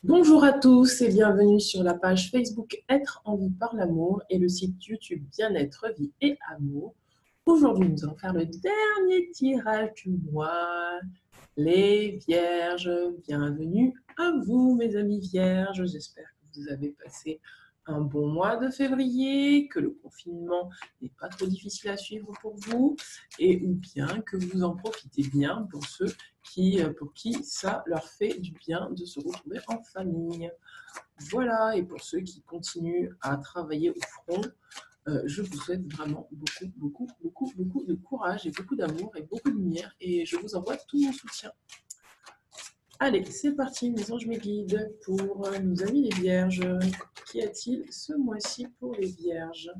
Bonjour à tous et bienvenue sur la page Facebook Être en vie par l'amour et le site YouTube Bien-être, vie et amour. Aujourd'hui, nous allons faire le dernier tirage du mois. Les vierges, bienvenue à vous mes amis vierges. J'espère que vous avez passé un bon mois de février, que le confinement n'est pas trop difficile à suivre pour vous et ou bien que vous en profitez bien pour ceux pour qui ça leur fait du bien de se retrouver en famille. Voilà, et pour ceux qui continuent à travailler au front, je vous souhaite vraiment beaucoup de courage et beaucoup d'amour et beaucoup de lumière et je vous envoie tout mon soutien. Allez, c'est parti, mes anges, mes guides, pour nos amis les vierges. Qu'y a-t-il ce mois-ci pour les vierges?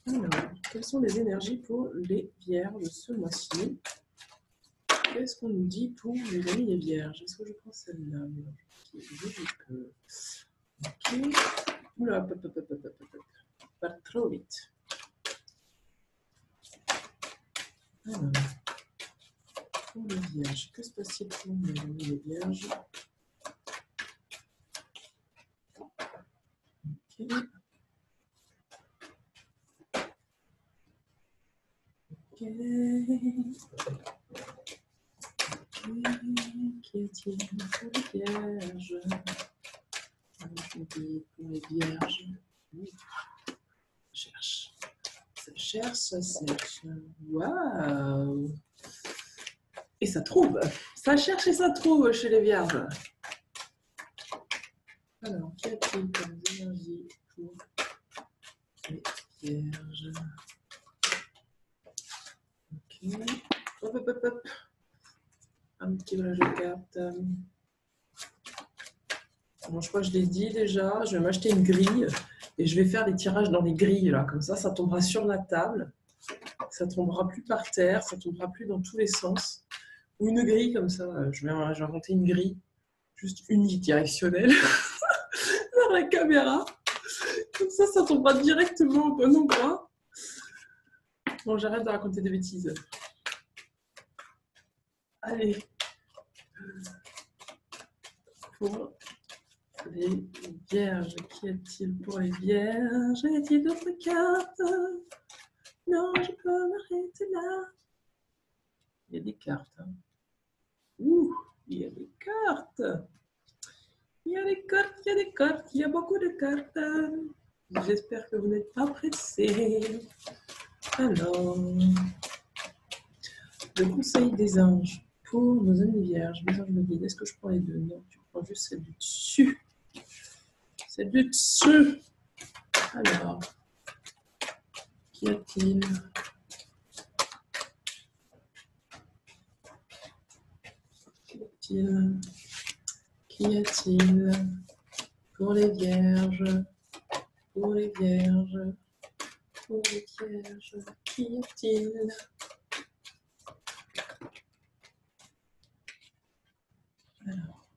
Alors, quelles sont les énergies pour les vierges ce mois-ci? Qu'est-ce qu'on nous dit pour les amis les vierges? Est-ce que je prends celle-là? Ok, je peux. Ok. Oula, pas trop vite. Alors, pour les vierges, que se passe-t-il pour les amis les vierges? Ok. Ok. Qu'y a-t-il pour les vierges? Pour les vierges. Oui. Cherche. Ça cherche, ça cherche. Waouh! Et ça trouve. Ça cherche et ça trouve chez les vierges. Alors, qu'y a-t-il comme énergie pour les vierges? Ok. Hop, hop, hop, hop. Un petit tirage de cartes. Bon, je crois que je l'ai dit déjà. Je vais m'acheter une grille et je vais faire des tirages dans les grilles là. Comme ça tombera sur la table. Ça tombera plus par terre. Ça tombera plus dans tous les sens. Ou une grille comme ça. Je vais inventer une grille juste unidirectionnelle vers la caméra. Comme ça tombera directement au bon endroit. Bon, j'arrête de raconter des bêtises. Allez. Pour les vierges, qu'y a-t-il pour les vierges? Y a-t-il d'autres cartes? Non, je peux m'arrêter là. Il y a des cartes. Hein. Ouh, il y a des cartes. Il y a des cartes, il y a des cartes, il y a beaucoup de cartes. J'espère que vous n'êtes pas pressés. Alors, le conseil des anges pour nos amis vierges. Mes anges me disent, est-ce que je prends les deux? Non, tu prends juste celle du dessus. Celle du dessus. Alors, qu'y a-t-il? Qu'y a-t-il pour les vierges? Pour les vierges? Pour les vierges? Qu'y a-t-il? Alors,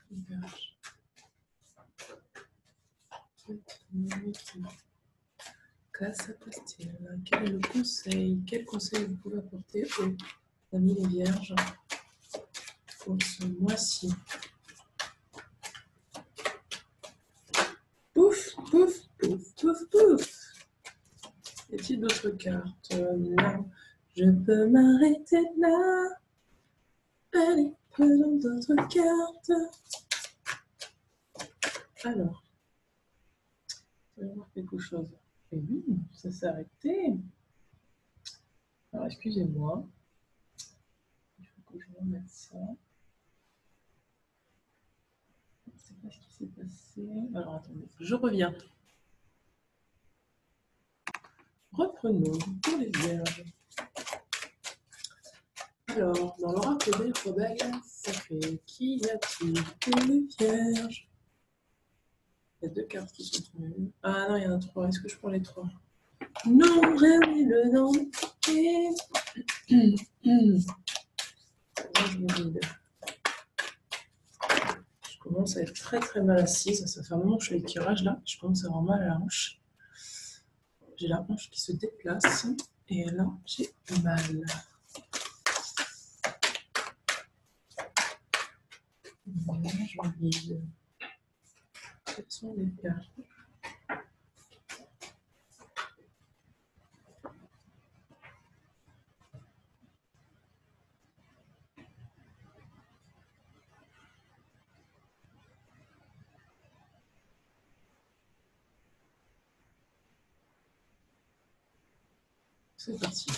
vierge. Que se passe-t-il? Quel est le conseil? Quel conseil vous pouvez apporter aux amis les vierges pour ce mois-ci? Pouf, pouf, pouf, pouf, pouf. Y a-t-il d'autres cartes? Non. Je peux m'arrêter là. Allez, prenons d'autres cartes. Alors, je vais voir quelque chose. Et oui, ça s'est arrêté. Alors, excusez-moi. Il faut que je remette ça. Je ne sais pas ce qui s'est passé. Alors, attendez, je reviens. Reprenons pour les vierges. Alors, dans l'oracle des rebelles sacrés, qu'y a-t-il pour les vierges? Il y a deux cartes qui sont tombées. Ah non, il y en a trois. Est-ce que je prends les trois? Non, réunis le nom. Et... je me vide. Je commence à être très très mal assise. Ça fait un moment que je fais les tirages là. Je commence à avoir mal à la hanche. J'ai la hanche qui se déplace. Et là, j'ai mal. Je vide. Quels sont les cartes? C'est parti.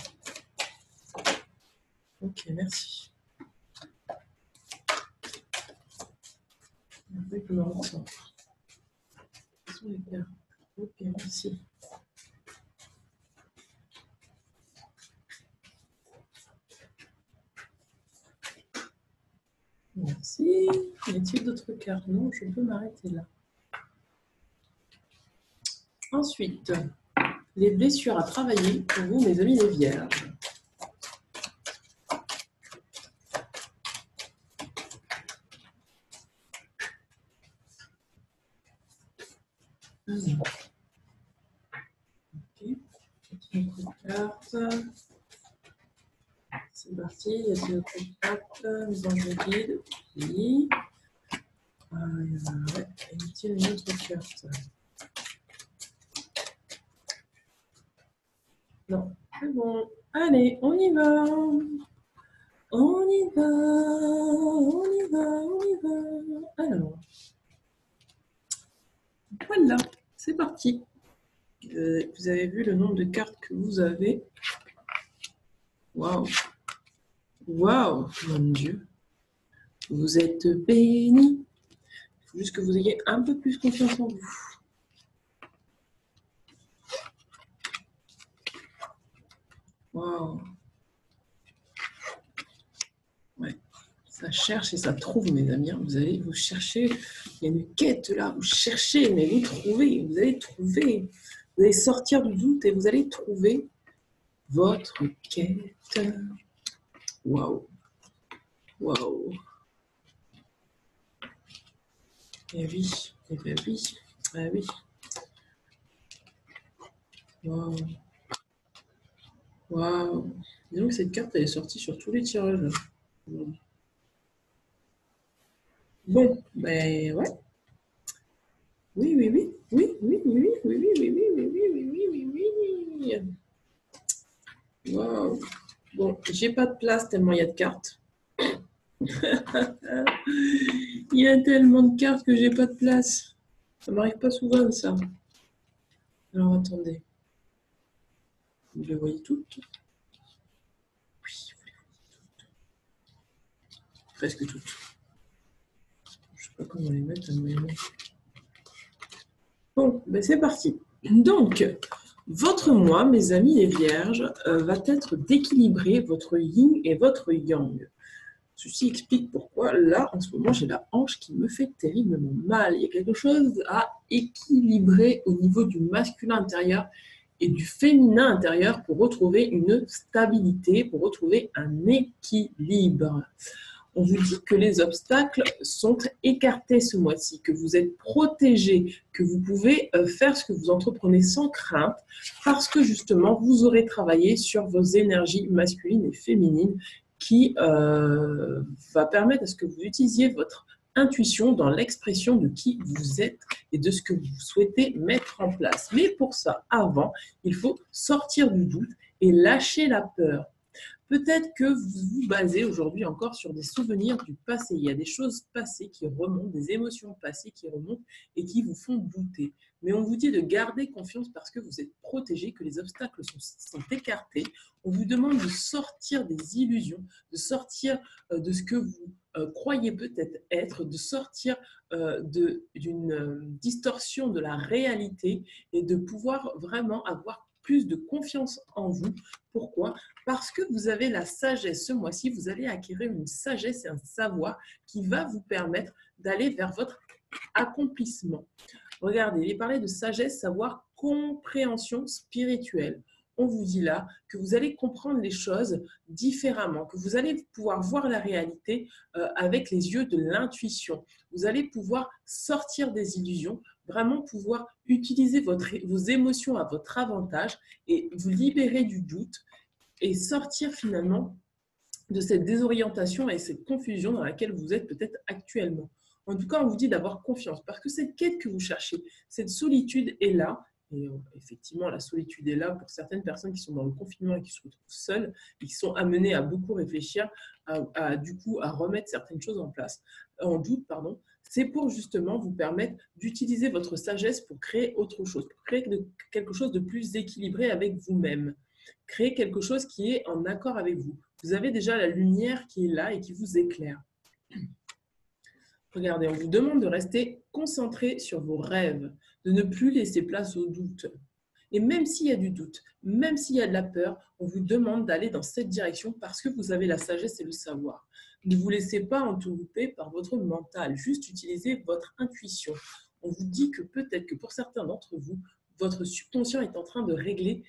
Ok, merci. Avec le ressort. Quels sont les cartes? Ok, merci. Merci. Y a-t-il d'autres cartes? Non, je peux m'arrêter là. Ensuite, les blessures à travailler pour vous, mes amis les vierges. Alors, ok. Une autre carte. C'est parti. Il y a une autre carte. Nous en guide. Oui. Ouais. Y a-t-il une autre carte? Non. C'est bon. Allez, on y va. On y va. On y va. On y va. Alors. Voilà. C'est parti. Vous avez vu le nombre de cartes que vous avez. Waouh. Waouh, mon Dieu. Vous êtes bénis. Il faut juste que vous ayez un peu plus confiance en vous. Waouh. Ouais. Ça cherche et ça trouve, mes amis. Vous allez vous chercher. Il y a une quête là. Vous cherchez, mais vous trouvez. Vous allez trouver. Vous allez sortir du doute et vous allez trouver votre quête. Waouh. Waouh. Eh oui. Eh bien oui. Ah oui. Waouh. Waouh. Disons que cette carte, elle est sortie sur tous les tirages. Bon, ben ouais. Oui, oui, oui. Oui, oui, oui, oui, oui, oui, oui, oui, oui, oui, oui, oui, oui. Waouh. Bon, j'ai pas de place tellement il y a de cartes. Il y a tellement de cartes que j'ai pas de place. Ça m'arrive pas souvent, ça. Alors, attendez. Vous les voyez toutes? Oui, vous les voyez toutes. Presque toutes. Je sais pas comment les mettre à moyen. Bon, ben c'est parti. Donc, votre mois, mes amis les vierges, va être d'équilibrer votre yin et votre yang. Ceci explique pourquoi, là, en ce moment, j'ai la hanche qui me fait terriblement mal. Il y a quelque chose à équilibrer au niveau du masculin intérieur et du féminin intérieur pour retrouver une stabilité, pour retrouver un équilibre. On vous dit que les obstacles sont écartés ce mois-ci, que vous êtes protégés, que vous pouvez faire ce que vous entreprenez sans crainte, parce que justement, vous aurez travaillé sur vos énergies masculines et féminines qui va permettre à ce que vous utilisiez votre intuition dans l'expression de qui vous êtes et de ce que vous souhaitez mettre en place. Mais pour ça, avant, il faut sortir du doute et lâcher la peur. Peut-être que vous vous basez aujourd'hui encore sur des souvenirs du passé. Il y a des choses passées qui remontent, des émotions passées qui remontent et qui vous font douter. Mais on vous dit de garder confiance parce que vous êtes protégé, que les obstacles sont écartés. On vous demande de sortir des illusions, de sortir de ce que vous croyez peut-être être, de sortir d'une distorsion de la réalité et de pouvoir vraiment avoir plus de confiance en vous. Pourquoi? Parce que vous avez la sagesse. Ce mois-ci, vous allez acquérir une sagesse et un savoir qui va vous permettre d'aller vers votre accomplissement. Regardez, il est parlé de sagesse, savoir, compréhension spirituelle. On vous dit là que vous allez comprendre les choses différemment, que vous allez pouvoir voir la réalité avec les yeux de l'intuition. Vous allez pouvoir sortir des illusions, vraiment pouvoir utiliser vos émotions à votre avantage et vous libérer du doute et sortir finalement de cette désorientation et cette confusion dans laquelle vous êtes peut-être actuellement. En tout cas, on vous dit d'avoir confiance parce que cette quête que vous cherchez, cette solitude est là. Et effectivement, la solitude est là pour certaines personnes qui sont dans le confinement et qui se retrouvent seules et qui sont amenées à beaucoup réfléchir, du coup, à remettre certaines choses en place, en doute, pardon. C'est pour justement vous permettre d'utiliser votre sagesse pour créer autre chose, pour créer quelque chose de plus équilibré avec vous-même. Créer quelque chose qui est en accord avec vous. Vous avez déjà la lumière qui est là et qui vous éclaire. Regardez, on vous demande de rester concentré sur vos rêves, de ne plus laisser place au doute. Et même s'il y a du doute, même s'il y a de la peur, on vous demande d'aller dans cette direction parce que vous avez la sagesse et le savoir. Ne vous laissez pas entourlouper par votre mental, juste utilisez votre intuition. On vous dit que peut-être que pour certains d'entre vous, votre subconscient est en train de régler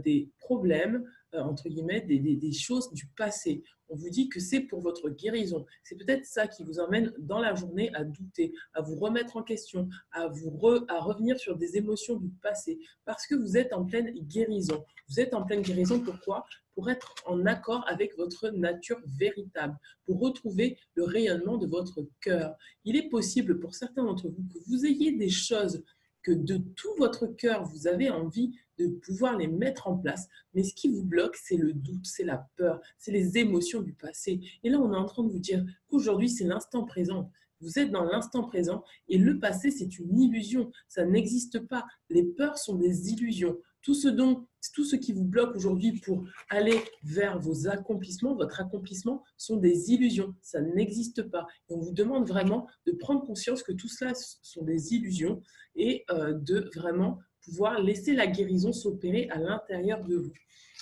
des problèmes, entre guillemets, des choses du passé. On vous dit que c'est pour votre guérison. C'est peut-être ça qui vous emmène dans la journée à douter, à vous remettre en question, à revenir sur des émotions du passé, parce que vous êtes en pleine guérison. Vous êtes en pleine guérison, pourquoi ? Pour être en accord avec votre nature véritable, pour retrouver le rayonnement de votre cœur. Il est possible pour certains d'entre vous que vous ayez des choses que de tout votre cœur, vous avez envie de pouvoir les mettre en place. Mais ce qui vous bloque, c'est le doute, c'est la peur, c'est les émotions du passé. Et là, on est en train de vous dire qu'aujourd'hui, c'est l'instant présent. Vous êtes dans l'instant présent et le passé, c'est une illusion. Ça n'existe pas. Les peurs sont des illusions. Tout ce qui vous bloque aujourd'hui pour aller vers vos accomplissements, votre accomplissement, sont des illusions. Ça n'existe pas. Et on vous demande vraiment de prendre conscience que tout cela sont des illusions et de vraiment pouvoir laisser la guérison s'opérer à l'intérieur de vous.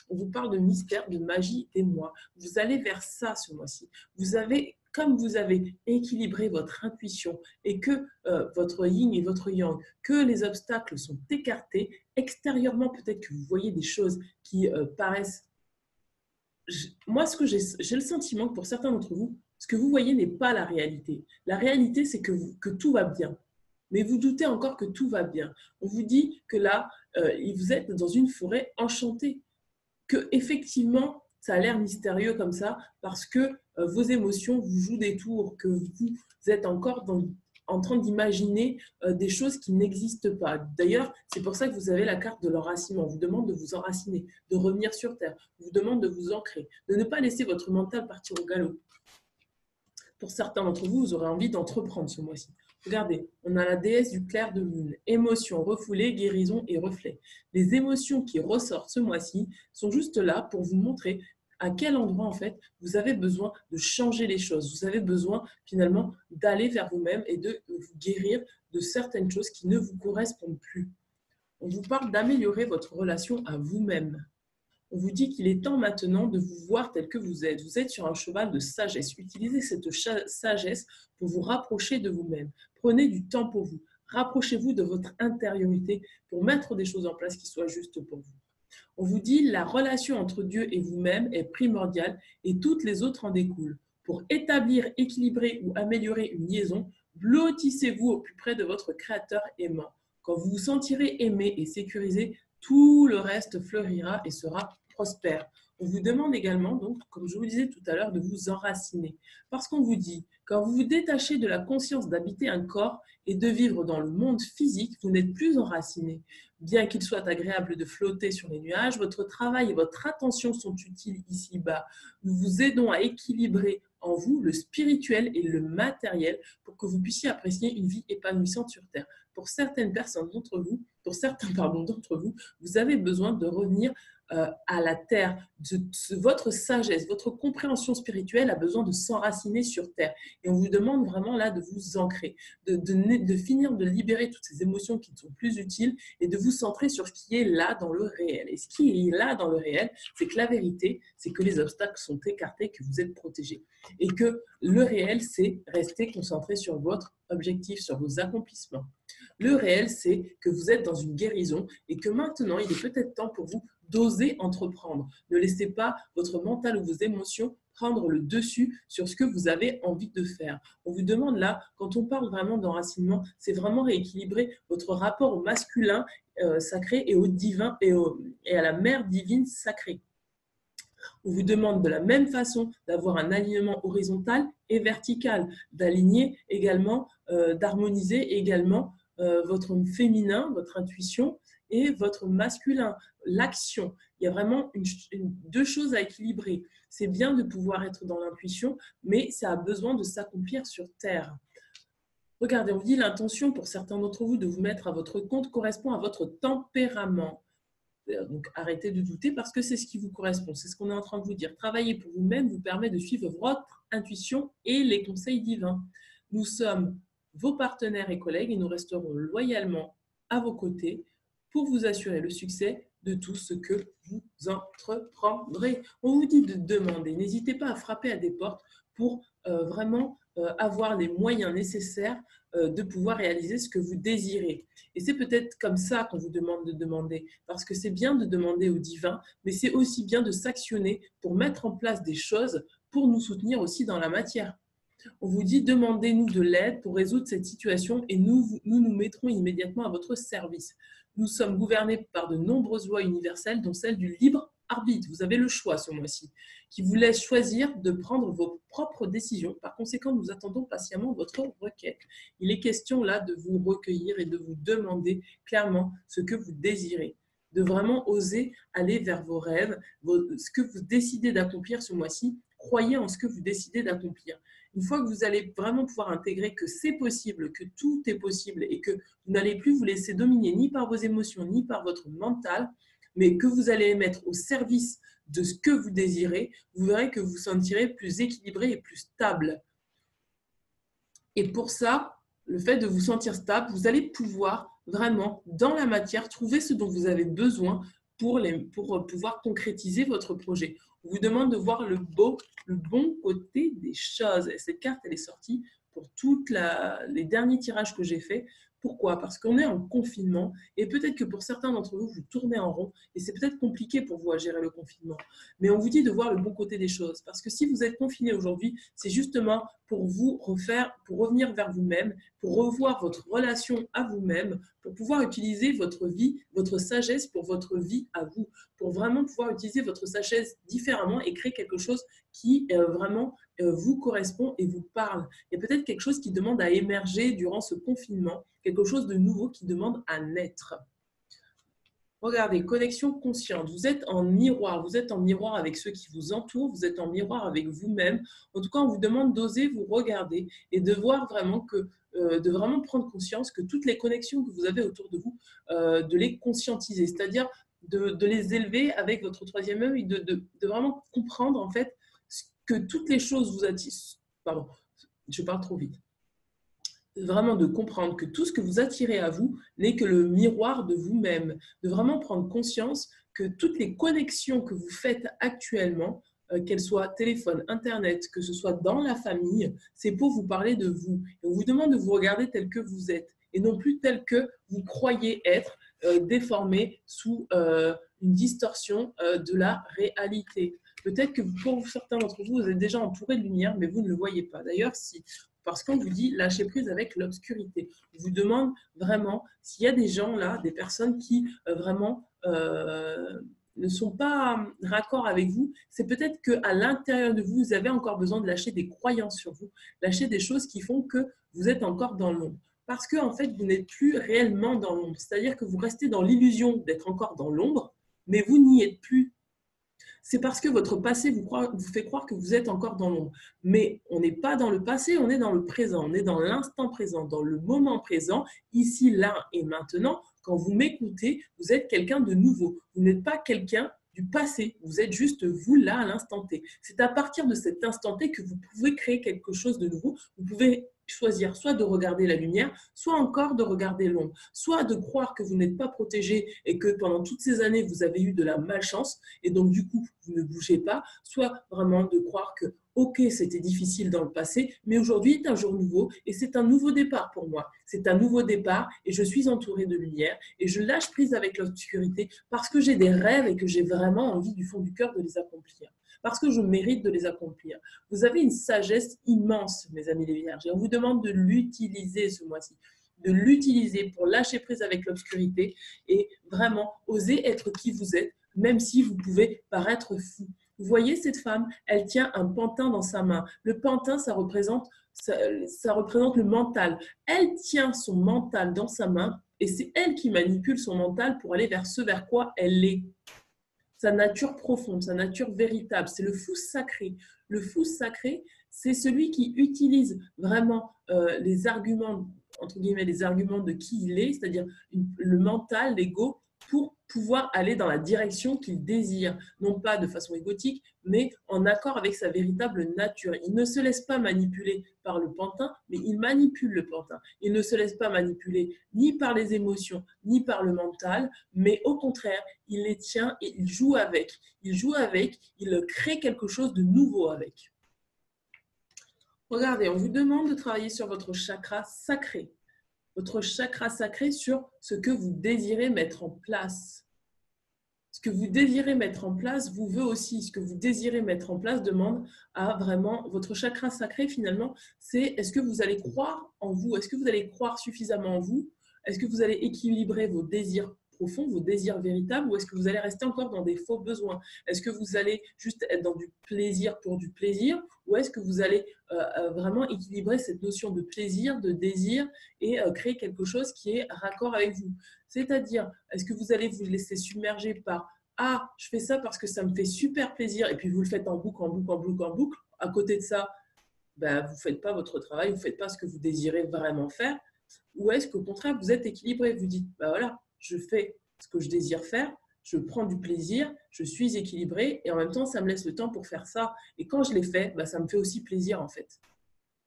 On vous parle de mystère, de magie des mois. Vous allez vers ça ce mois-ci. Comme vous avez équilibré votre intuition et que votre yin et votre yang, que les obstacles sont écartés, extérieurement peut-être que vous voyez des choses qui paraissent... Moi, j'ai le sentiment que pour certains d'entre vous, ce que vous voyez n'est pas la réalité. La réalité, c'est que tout va bien. Mais vous doutez encore que tout va bien. On vous dit que là, vous êtes dans une forêt enchantée, que effectivement, ça a l'air mystérieux comme ça, parce que vos émotions vous jouent des tours, que vous êtes encore en train d'imaginer des choses qui n'existent pas. D'ailleurs, c'est pour ça que vous avez la carte de l'enracinement. On vous demande de vous enraciner, de revenir sur Terre. On vous demande de vous ancrer, de ne pas laisser votre mental partir au galop. Pour certains d'entre vous, vous aurez envie d'entreprendre ce mois-ci. Regardez, on a la déesse du clair de lune, émotions refoulées, guérison et reflets. Les émotions qui ressortent ce mois-ci sont juste là pour vous montrer à quel endroit en fait vous avez besoin de changer les choses. Vous avez besoin finalement d'aller vers vous-même et de vous guérir de certaines choses qui ne vous correspondent plus. On vous parle d'améliorer votre relation à vous-même. On vous dit qu'il est temps maintenant de vous voir tel que vous êtes. Vous êtes sur un cheval de sagesse. Utilisez cette sagesse pour vous rapprocher de vous-même. Prenez du temps pour vous. Rapprochez-vous de votre intériorité pour mettre des choses en place qui soient justes pour vous. On vous dit la relation entre Dieu et vous-même est primordiale et toutes les autres en découlent. Pour établir, équilibrer ou améliorer une liaison, blottissez-vous au plus près de votre Créateur aimant. Quand vous vous sentirez aimé et sécurisé, tout le reste fleurira et sera prospère. On vous demande également, donc, comme je vous disais tout à l'heure, de vous enraciner. Parce qu'on vous dit, quand vous vous détachez de la conscience d'habiter un corps et de vivre dans le monde physique, vous n'êtes plus enraciné. Bien qu'il soit agréable de flotter sur les nuages, votre travail et votre attention sont utiles ici-bas. Nous vous aidons à équilibrer en vous le spirituel et le matériel pour que vous puissiez apprécier une vie épanouissante sur Terre. Pour certaines personnes d'entre vous, vous avez besoin de revenir à la terre. Votre sagesse, votre compréhension spirituelle a besoin de s'enraciner sur terre. Et on vous demande vraiment là de vous ancrer, de finir de libérer toutes ces émotions qui ne sont plus utiles et de vous centrer sur ce qui est là dans le réel. Et ce qui est là dans le réel, c'est que la vérité, c'est que les obstacles sont écartés, que vous êtes protégés. Et que le réel, c'est rester concentré sur votre objectif, sur vos accomplissements. Le réel, c'est que vous êtes dans une guérison et que maintenant, il est peut-être temps pour vous d'oser entreprendre. Ne laissez pas votre mental ou vos émotions prendre le dessus sur ce que vous avez envie de faire. On vous demande là, quand on parle vraiment d'enracinement, c'est vraiment rééquilibrer votre rapport au masculin sacré et au divin et à la mère divine sacrée. On vous demande de la même façon d'avoir un alignement horizontal et vertical, d'aligner également, d'harmoniser également votre féminin, votre intuition et votre masculin, l'action. Il y a vraiment deux choses à équilibrer. C'est bien de pouvoir être dans l'intuition, mais ça a besoin de s'accomplir sur Terre. Regardez, on vous dit l'intention pour certains d'entre vous de vous mettre à votre compte correspond à votre tempérament. Donc, arrêtez de douter parce que c'est ce qui vous correspond. C'est ce qu'on est en train de vous dire. Travailler pour vous-même vous permet de suivre votre intuition et les conseils divins. Nous sommes vos partenaires et collègues et nous resterons loyalement à vos côtés pour vous assurer le succès de tout ce que vous entreprendrez. On vous dit de demander. N'hésitez pas à frapper à des portes pour vraiment avoir les moyens nécessaires de pouvoir réaliser ce que vous désirez. Et c'est peut-être comme ça qu'on vous demande de demander, parce que c'est bien de demander au divin, mais c'est aussi bien de s'actionner pour mettre en place des choses pour nous soutenir aussi dans la matière. On vous dit, demandez-nous de l'aide pour résoudre cette situation et nous mettrons immédiatement à votre service. Nous sommes gouvernés par de nombreuses lois universelles, dont celle du libre arbitre. Vous avez le choix ce mois-ci, qui vous laisse choisir de prendre vos propres décisions. Par conséquent, nous attendons patiemment votre requête. Il est question là de vous recueillir et de vous demander clairement ce que vous désirez, de vraiment oser aller vers vos rêves, ce que vous décidez d'accomplir ce mois-ci. Croyez en ce que vous décidez d'accomplir. Une fois que vous allez vraiment pouvoir intégrer que c'est possible, que tout est possible et que vous n'allez plus vous laisser dominer ni par vos émotions, ni par votre mental, mais que vous allez mettre au service de ce que vous désirez, vous verrez que vous vous sentirez plus équilibré et plus stable. Et pour ça, le fait de vous sentir stable, vous allez pouvoir vraiment, dans la matière, trouver ce dont vous avez besoin pour pouvoir concrétiser votre projet. On vous demande de voir le bon côté des choses. Et cette carte, elle est sortie pour les derniers tirages que j'ai faits. Pourquoi? Parce qu'on est en confinement et peut-être que pour certains d'entre vous, vous tournez en rond et c'est peut-être compliqué pour vous à gérer le confinement. Mais on vous dit de voir le bon côté des choses parce que si vous êtes confiné aujourd'hui, c'est justement pour vous pour revenir vers vous-même, pour revoir votre relation à vous-même, pour pouvoir utiliser votre vie, votre sagesse pour votre vie à vous, pour vraiment pouvoir utiliser votre sagesse différemment et créer quelque chose qui vraiment vous correspond et vous parle. Il y a peut-être quelque chose qui demande à émerger durant ce confinement, quelque chose de nouveau qui demande à naître. Regardez, connexion consciente. Vous êtes en miroir avec ceux qui vous entourent, vous êtes en miroir avec vous-même. En tout cas, on vous demande d'oser vous regarder et de voir vraiment de vraiment prendre conscience que toutes les connexions que vous avez autour de vous, de les conscientiser, c'est-à-dire de les élever avec votre troisième œil, de vraiment comprendre en fait que toutes les choses vous attirent. Pardon, je parle trop vite. Vraiment de comprendre que tout ce que vous attirez à vous n'est que le miroir de vous-même, de vraiment prendre conscience que toutes les connexions que vous faites actuellement, qu'elles soient téléphone, internet, que ce soit dans la famille, c'est pour vous parler de vous. Et on vous demande de vous regarder tel que vous êtes et non plus tel que vous croyez être, déformé sous une distorsion de la réalité. Peut-être que pour certains d'entre vous, vous êtes déjà entouré de lumière, mais vous ne le voyez pas. D'ailleurs, parce qu'on vous dit lâcher prise avec l'obscurité. On vous demande vraiment s'il y a des gens là, des personnes qui vraiment ne sont pas raccord avec vous, c'est peut-être qu'à l'intérieur de vous, vous avez encore besoin de lâcher des croyances sur vous, lâcher des choses qui font que vous êtes encore dans l'ombre. Parce que en fait, vous n'êtes plus réellement dans l'ombre. C'est-à-dire que vous restez dans l'illusion d'être encore dans l'ombre, mais vous n'y êtes plus. C'est parce que votre passé vous fait croire que vous êtes encore dans l'ombre. Mais on n'est pas dans le passé, on est dans le présent, on est dans l'instant présent, dans le moment présent, ici, là et maintenant. Quand vous m'écoutez, vous êtes quelqu'un de nouveau. Vous n'êtes pas quelqu'un du passé, vous êtes juste vous là à l'instant T. C'est à partir de cet instant T que vous pouvez créer quelque chose de nouveau. Vous pouvez choisir soit de regarder la lumière, soit encore de regarder l'ombre, soit de croire que vous n'êtes pas protégé et que pendant toutes ces années, vous avez eu de la malchance et donc du coup, vous ne bougez pas, soit vraiment de croire que ok, c'était difficile dans le passé, mais aujourd'hui est un jour nouveau et c'est un nouveau départ pour moi. C'est un nouveau départ et je suis entourée de lumière et je lâche prise avec l'obscurité parce que j'ai des rêves et que j'ai vraiment envie du fond du cœur de les accomplir. Parce que je mérite de les accomplir. Vous avez une sagesse immense, mes amis les vierges, et on vous demande de l'utiliser ce mois-ci, de l'utiliser pour lâcher prise avec l'obscurité et vraiment oser être qui vous êtes, même si vous pouvez paraître fou. Vous voyez cette femme, elle tient un pantin dans sa main. Le pantin, ça représente le mental. Elle tient son mental dans sa main et c'est elle qui manipule son mental pour aller vers ce vers quoi elle est. Sa nature profonde, sa nature véritable. C'est le fou sacré. Le fou sacré, c'est celui qui utilise vraiment les arguments, entre guillemets, les arguments de qui il est, c'est-à-dire le mental, l'ego, pour pouvoir aller dans la direction qu'il désire, non pas de façon égotique, mais en accord avec sa véritable nature. Il ne se laisse pas manipuler par le pantin, mais il manipule le pantin. Il ne se laisse pas manipuler ni par les émotions, ni par le mental, mais au contraire, il les tient et il joue avec. Il joue avec, il crée quelque chose de nouveau avec. Regardez, on vous demande de travailler sur votre chakra sacré. Votre chakra sacré sur ce que vous désirez mettre en place. Ce que vous désirez mettre en place vous veut aussi. Ce que vous désirez mettre en place demande à vraiment votre chakra sacré finalement. C'est est-ce que vous allez croire en vous? Est-ce que vous allez croire suffisamment en vous? Est-ce que vous allez équilibrer vos désirs profonds, vos désirs véritables, ou est-ce que vous allez rester encore dans des faux besoins? Est-ce que vous allez juste être dans du plaisir pour du plaisir, ou est-ce que vous allez vraiment équilibrer cette notion de plaisir, de désir et créer quelque chose qui est raccord avec vous? C'est-à-dire, est-ce que vous allez vous laisser submerger par « Ah, je fais ça parce que ça me fait super plaisir » et puis vous le faites en boucle, en boucle, en boucle, en boucle. À côté de ça, ben, vous ne faites pas votre travail, vous ne faites pas ce que vous désirez vraiment faire. Ou est-ce qu'au contraire, vous êtes équilibré? Vous dites « Ben voilà, je fais ce que je désire faire, je prends du plaisir, je suis équilibré et en même temps, ça me laisse le temps pour faire ça. Et quand je l'ai fait, ben, ça me fait aussi plaisir en fait. »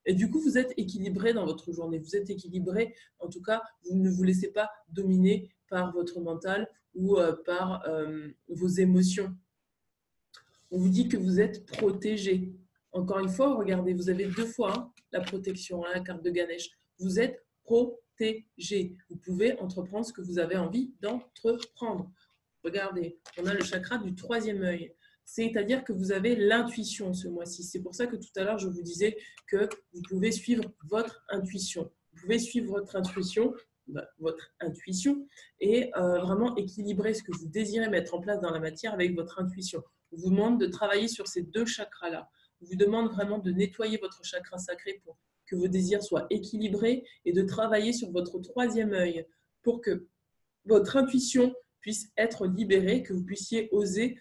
Et du coup, vous êtes équilibré dans votre journée. Vous êtes équilibré, en tout cas, vous ne vous laissez pas dominer par votre mental ou par vos émotions. On vous dit que vous êtes protégé. Encore une fois, regardez, vous avez 2 fois la protection, la carte de Ganesh. Vous êtes protégé. Vous pouvez entreprendre ce que vous avez envie d'entreprendre. Regardez, on a le chakra du 3e œil. C'est-à-dire que vous avez l'intuition ce mois-ci. C'est pour ça que tout à l'heure, je vous disais que vous pouvez suivre votre intuition. Vous pouvez suivre votre intuition et vraiment équilibrer ce que vous désirez mettre en place dans la matière avec votre intuition. On vous demande de travailler sur ces 2 chakras-là. On vous demande vraiment de nettoyer votre chakra sacré pour que vos désirs soient équilibrés et de travailler sur votre 3e œil pour que votre intuition puisse être libérée, que vous puissiez oser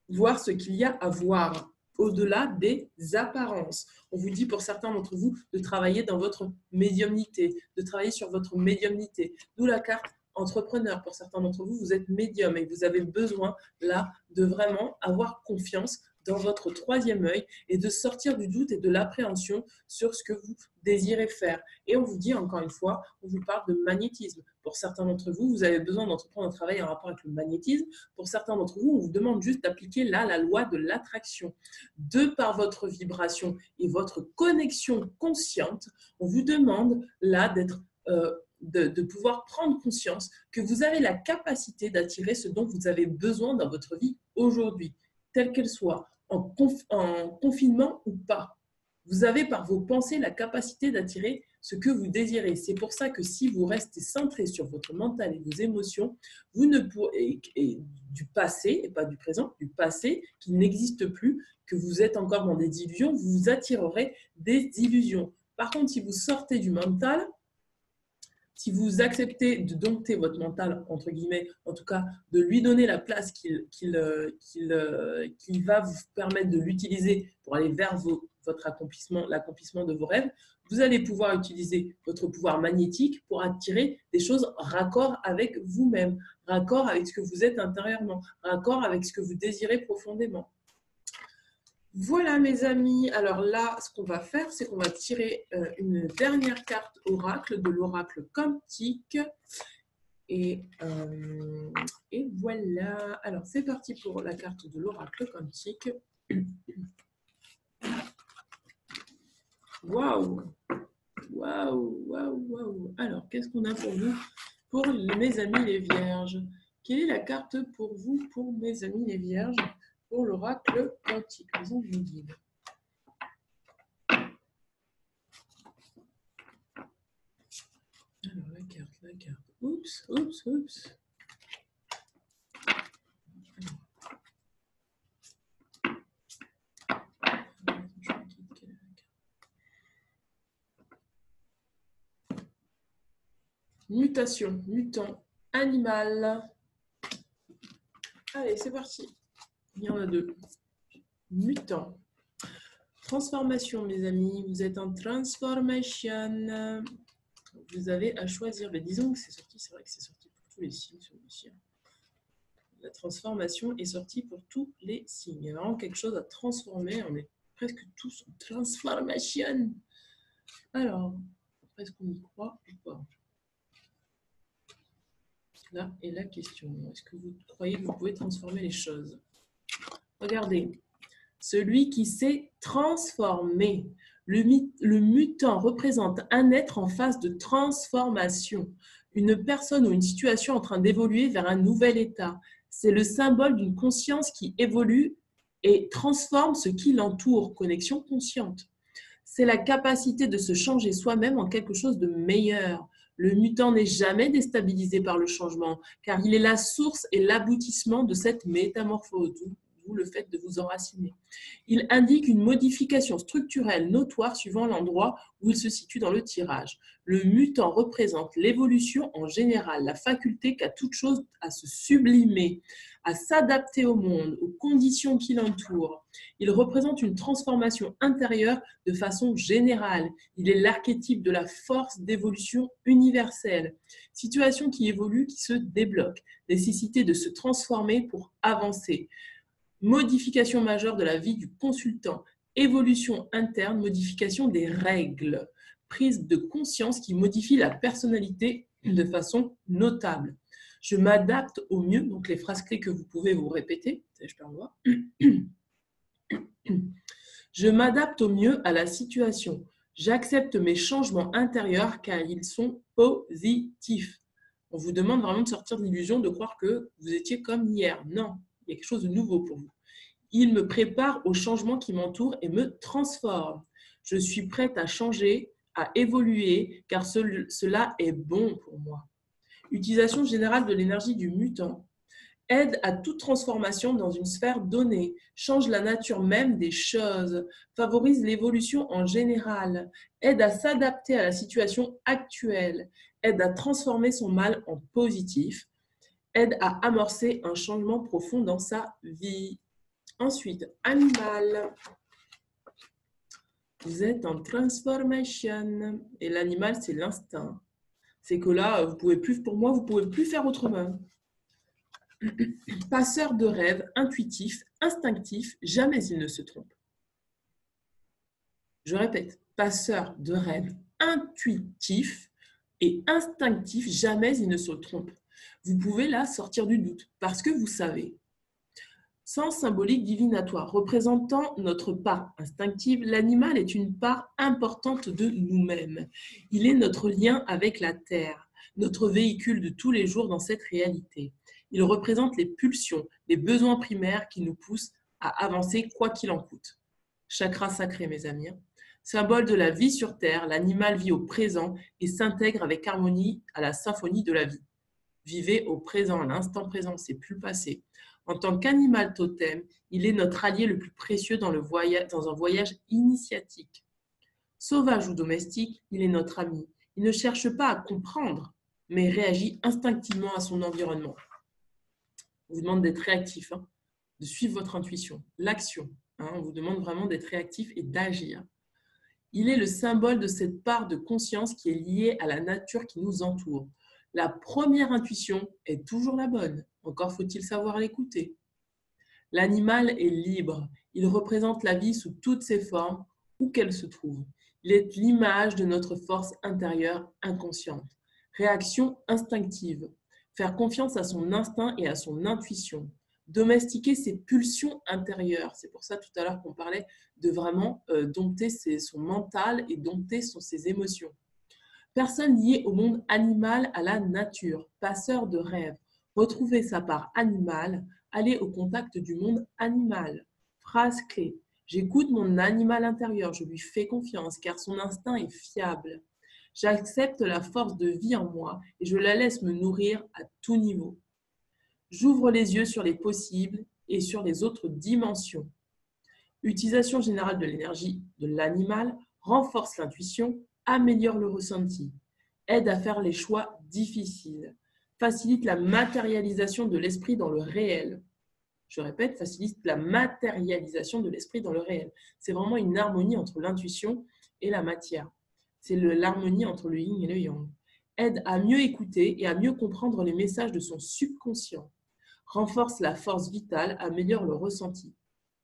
voir ce qu'il y a à voir au-delà des apparences. On vous dit pour certains d'entre vous de travailler dans votre médiumnité, de travailler sur votre médiumnité. D'où la carte entrepreneur. Pour certains d'entre vous, vous êtes médium et vous avez besoin là de vraiment avoir confiance dans votre 3e œil et de sortir du doute et de l'appréhension sur ce que vous désirez faire. Et on vous dit encore une fois, on vous parle de magnétisme. Pour certains d'entre vous, vous avez besoin d'entreprendre un travail en rapport avec le magnétisme. Pour certains d'entre vous, on vous demande juste d'appliquer là la loi de l'attraction. De par votre vibration et votre connexion consciente, on vous demande là d'être de pouvoir prendre conscience que vous avez la capacité d'attirer ce dont vous avez besoin dans votre vie aujourd'hui, telle qu'elle soit, en confinement ou pas. Vous avez par vos pensées la capacité d'attirer ce que vous désirez. C'est pour ça que si vous restez centré sur votre mental et vos émotions, vous ne pourrez, et du passé, et pas du présent, du passé qui n'existe plus, que vous êtes encore dans des illusions, vous attirerez des illusions. Par contre, si vous sortez du mental, si vous acceptez de dompter votre mental, entre guillemets, en tout cas de lui donner la place qu'il va vous permettre de l'utiliser pour aller vers votre accomplissement, l'accomplissement de vos rêves, vous allez pouvoir utiliser votre pouvoir magnétique pour attirer des choses raccord avec vous-même, raccord avec ce que vous êtes intérieurement, raccord avec ce que vous désirez profondément. Voilà mes amis, alors là ce qu'on va faire c'est qu'on va tirer une dernière carte oracle de l'oracle quantique et voilà, alors c'est parti pour la carte de l'oracle quantique. Waouh, waouh, waouh, waouh. Alors qu'est-ce qu'on a pour vous, pour mes amis les vierges? Quelle est la carte pour vous, pour mes amis les vierges, pour l'oracle quantique? Les anges nous guident. Alors, la carte. Oups. mutation, mutant, animal. Allez, c'est parti. Il y en a deux. Mutant. Transformation, mes amis. Vous êtes en transformation. Vous avez à choisir. Mais disons que c'est sorti, c'est vrai que c'est sorti pour tous les signes, celui-ci. La transformation est sortie pour tous les signes. Il y a vraiment quelque chose à transformer. On est presque tous en transformation. Alors, est-ce qu'on y croit ou pas? Là est la question. Est-ce que vous croyez que vous pouvez transformer les choses? Regardez. Celui qui s'est transformé. Le mutant représente un être en phase de transformation. Une personne ou une situation en train d'évoluer vers un nouvel état. C'est le symbole d'une conscience qui évolue et transforme ce qui l'entoure. Connexion consciente. C'est la capacité de se changer soi-même en quelque chose de meilleur. Le mutant n'est jamais déstabilisé par le changement, car il est la source et l'aboutissement de cette métamorphose, d'où le fait de vous enraciner. Il indique une modification structurelle notoire suivant l'endroit où il se situe dans le tirage. Le mutant représente l'évolution en général, la faculté qu'a toute chose à se sublimer, à s'adapter au monde, aux conditions qui l'entourent. Il représente une transformation intérieure de façon générale. Il est l'archétype de la force d'évolution universelle. Situation qui évolue, qui se débloque. Nécessité de se transformer pour avancer. Modification majeure de la vie du consultant. Évolution interne, modification des règles. Prise de conscience qui modifie la personnalité de façon notable. Je m'adapte au mieux, donc les phrases clés que vous pouvez vous répéter. Je perds le doigt. Je m'adapte au mieux à la situation. J'accepte mes changements intérieurs car ils sont positifs. On vous demande vraiment de sortir de l'illusion de croire que vous étiez comme hier. Non, il y a quelque chose de nouveau pour vous. Il me prépare aux changements qui m'entourent et me transforme. Je suis prête à changer, à évoluer car cela est bon pour moi. Utilisation générale de l'énergie du mutant. Aide à toute transformation dans une sphère donnée, change la nature même des choses, favorise l'évolution en général, aide à s'adapter à la situation actuelle, aide à transformer son mal en positif, aide à amorcer un changement profond dans sa vie. Ensuite, animal. Vous êtes en transformation. Et l'animal, c'est l'instinct. C'est que là, vous pouvez plus, pour moi, vous ne pouvez plus faire autrement. Passeur de rêve, intuitif, instinctif, jamais il ne se trompe. Je répète, passeur de rêve, intuitif et instinctif, jamais il ne se trompe. Vous pouvez là sortir du doute parce que vous savez. Sens symbolique divinatoire, représentant notre part instinctive, l'animal est une part importante de nous-mêmes. Il est notre lien avec la terre, notre véhicule de tous les jours dans cette réalité. Il représente les pulsions, les besoins primaires qui nous poussent à avancer quoi qu'il en coûte. Chakra sacré, mes amis. Symbole de la vie sur terre, l'animal vit au présent et s'intègre avec harmonie à la symphonie de la vie. Vivez au présent, à l'instant présent, c'est plus le passé. En tant qu'animal totem, il est notre allié le plus précieux dans un voyage initiatique. Sauvage ou domestique, il est notre ami. Il ne cherche pas à comprendre, mais réagit instinctivement à son environnement. On vous demande d'être réactif, de suivre votre intuition, l'action. On vous demande vraiment d'être réactif et d'agir. Il est le symbole de cette part de conscience qui est liée à la nature qui nous entoure. La première intuition est toujours la bonne. Encore faut-il savoir l'écouter. L'animal est libre. Il représente la vie sous toutes ses formes, où qu'elle se trouve. Il est l'image de notre force intérieure inconsciente. Réaction instinctive. Faire confiance à son instinct et à son intuition. Domestiquer ses pulsions intérieures. C'est pour ça tout à l'heure qu'on parlait de vraiment dompter son mental et dompter ses émotions. Personne liée au monde animal, à la nature, passeur de rêves. Retrouver sa part animale, aller au contact du monde animal. Phrase clé. J'écoute mon animal intérieur, je lui fais confiance car son instinct est fiable. J'accepte la force de vie en moi et je la laisse me nourrir à tout niveau. J'ouvre les yeux sur les possibles et sur les autres dimensions. Utilisation générale de l'énergie de l'animal renforce l'intuition, améliore le ressenti. aide à faire les choix difficiles, facilite la matérialisation de l'esprit dans le réel. Je répète, facilite la matérialisation de l'esprit dans le réel. C'est vraiment une harmonie entre l'intuition et la matière. C'est l'harmonie entre le yin et le yang. Aide à mieux écouter et à mieux comprendre les messages de son subconscient. Renforce la force vitale, améliore le ressenti.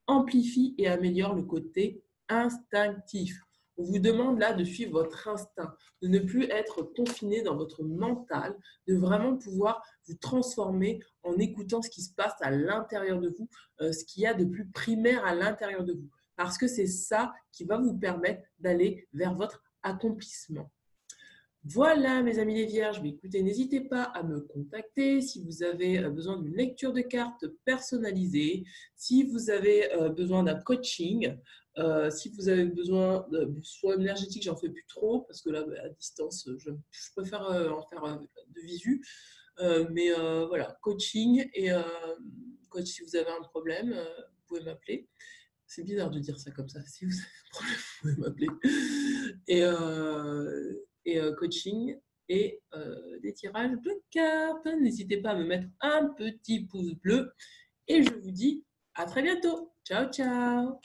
Amplifie et améliore le côté instinctif. On vous demande là de suivre votre instinct, de ne plus être confiné dans votre mental, de vraiment pouvoir vous transformer en écoutant ce qui se passe à l'intérieur de vous, ce qu'il y a de plus primaire à l'intérieur de vous. Parce que c'est ça qui va vous permettre d'aller vers votre accomplissement. Voilà, mes amis les vierges, mais écoutez, n'hésitez pas à me contacter si vous avez besoin d'une lecture de cartes personnalisée, si vous avez besoin d'un coaching, si vous avez besoin de soins énergétiques, j'en fais plus trop parce que là, à distance, je préfère en faire de visu. Mais voilà, coaching et coach, si vous avez un problème, vous pouvez m'appeler. C'est bizarre de dire ça comme ça. Si vous avez un problème, vous pouvez m'appeler. Et coaching et des tirages de cartes. N'hésitez pas à me mettre un petit pouce bleu et je vous dis à très bientôt. Ciao, ciao!